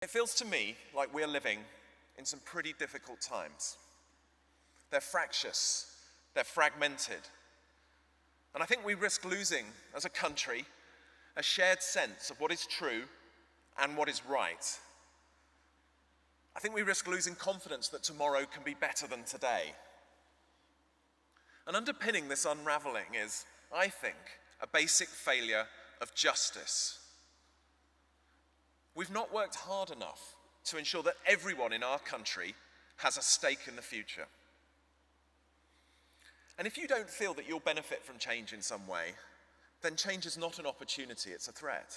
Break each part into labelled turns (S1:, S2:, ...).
S1: It feels to me like we're living in some pretty difficult times. They're fractious, they're fragmented, and I think we risk losing, as a country, a shared sense of what is true and what is right. I think we risk losing confidence that tomorrow can be better than today. And underpinning this unraveling is, I think, a basic failure of justice. We've not worked hard enough to ensure that everyone in our country has a stake in the future. And if you don't feel that you'll benefit from change in some way, then change is not an opportunity, it's a threat.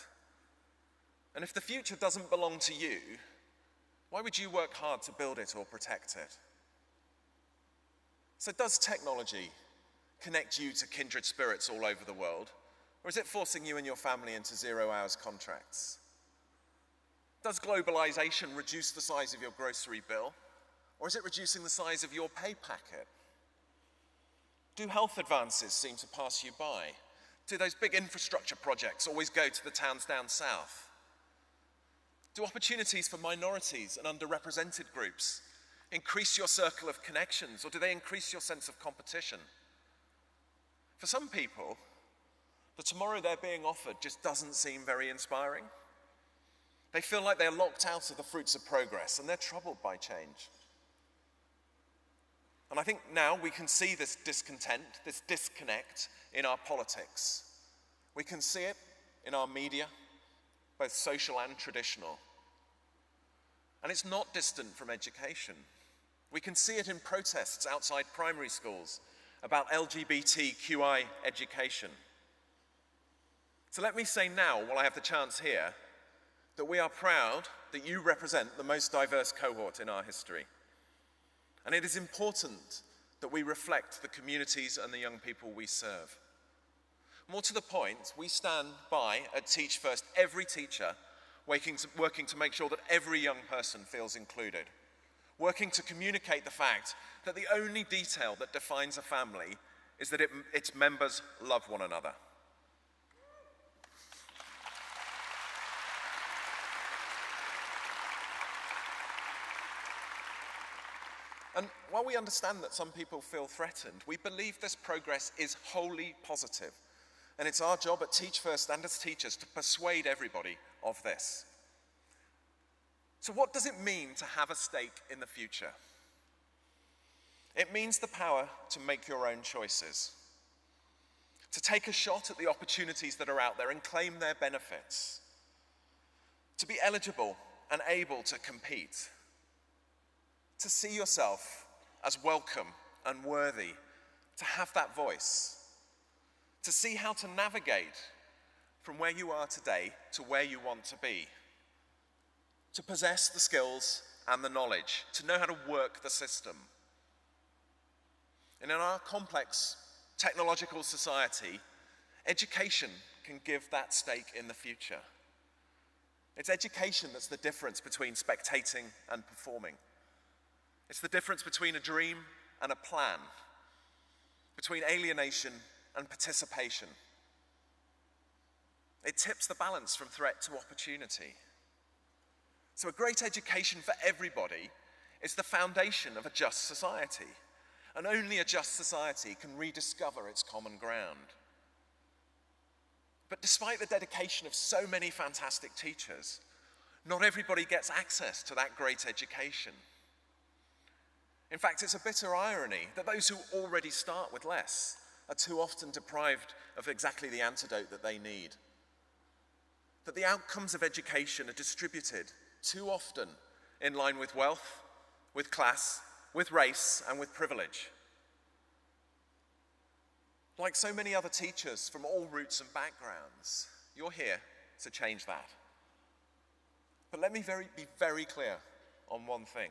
S1: And if the future doesn't belong to you, why would you work hard to build it or protect it? So does technology connect you to kindred spirits all over the world? Or is it forcing you and your family into 0-hours contracts? Does globalization reduce the size of your grocery bill? Or is it reducing the size of your pay packet? Do health advances seem to pass you by? Do those big infrastructure projects always go to the towns down south? Do opportunities for minorities and underrepresented groups increase your circle of connections, or do they increase your sense of competition? For some people, the tomorrow they're being offered just doesn't seem very inspiring. They feel like they're locked out of the fruits of progress, and they're troubled by change. And I think now we can see this discontent, this disconnect in our politics. We can see it in our media, both social and traditional. And it's not distant from education. We can see it in protests outside primary schools about LGBTQI education. So let me say now, while I have the chance here, that we are proud that you represent the most diverse cohort in our history. And it is important that we reflect the communities and the young people we serve. More to the point, we stand by at Teach First every teacher working to make sure that every young person feels included, working to communicate the fact that the only detail that defines a family is that its members love one another. And while we understand that some people feel threatened, we believe this progress is wholly positive. And it's our job at Teach First and as teachers to persuade everybody of this. So what does it mean to have a stake in the future? It means the power to make your own choices, to take a shot at the opportunities that are out there and claim their benefits, to be eligible and able to compete, to see yourself as welcome and worthy, to have that voice, to see how to navigate from where you are today to where you want to be, to possess the skills and the knowledge, to know how to work the system. And in our complex technological society, education can give that stake in the future. It's education that's the difference between spectating and performing. It's the difference between a dream and a plan, between alienation and participation. It tips the balance from threat to opportunity. So a great education for everybody is the foundation of a just society, and only a just society can rediscover its common ground. But despite the dedication of so many fantastic teachers, not everybody gets access to that great education. In fact, it's a bitter irony that those who already start with less are too often deprived of exactly the antidote that they need. That the outcomes of education are distributed too often in line with wealth, with class, with race, and with privilege. Like so many other teachers from all roots and backgrounds, you're here to change that. But let me be very clear on one thing.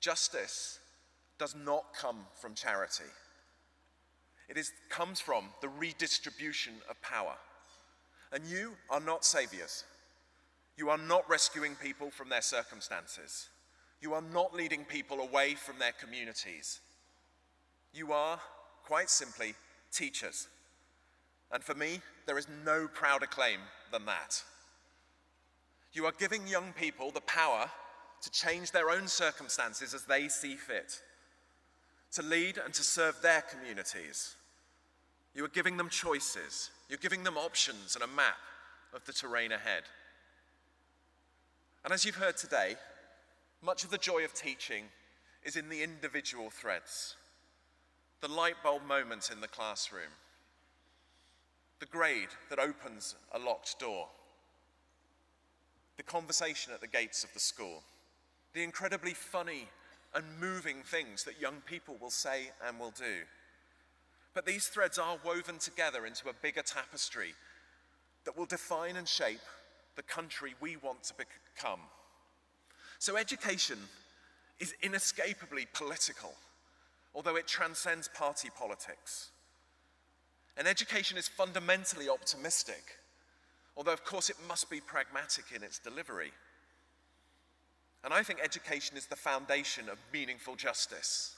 S1: Justice does not come from charity. It comes from the redistribution of power. And you are not saviors. You are not rescuing people from their circumstances. You are not leading people away from their communities. You are, quite simply, teachers. And for me, there is no prouder claim than that. You are giving young people the power to change their own circumstances as they see fit, to lead and to serve their communities. You are giving them choices. You're giving them options and a map of the terrain ahead. And as you've heard today, much of the joy of teaching is in the individual threads, the light bulb moment in the classroom, the grade that opens a locked door, the conversation at the gates of the school, the incredibly funny and moving things that young people will say and will do. But these threads are woven together into a bigger tapestry that will define and shape the country we want to become. So education is inescapably political, although it transcends party politics. And education is fundamentally optimistic, although of course it must be pragmatic in its delivery. And I think education is the foundation of meaningful justice,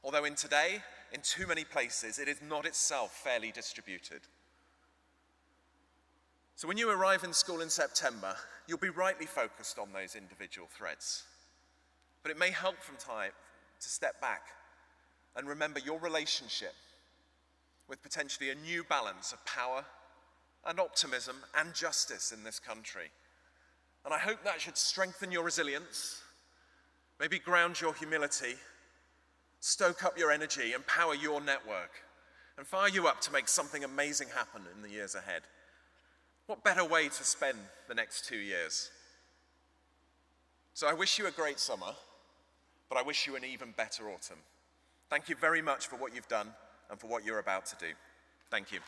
S1: although in too many places, it is not itself fairly distributed. So when you arrive in school in September, you'll be rightly focused on those individual threads. But it may help from time to step back and remember your relationship with potentially a new balance of power and optimism and justice in this country. And I hope that should strengthen your resilience, maybe ground your humility, stoke up your energy, empower your network, and fire you up to make something amazing happen in the years ahead. What better way to spend the next 2 years? So I wish you a great summer, but I wish you an even better autumn. Thank you very much for what you've done and for what you're about to do. Thank you.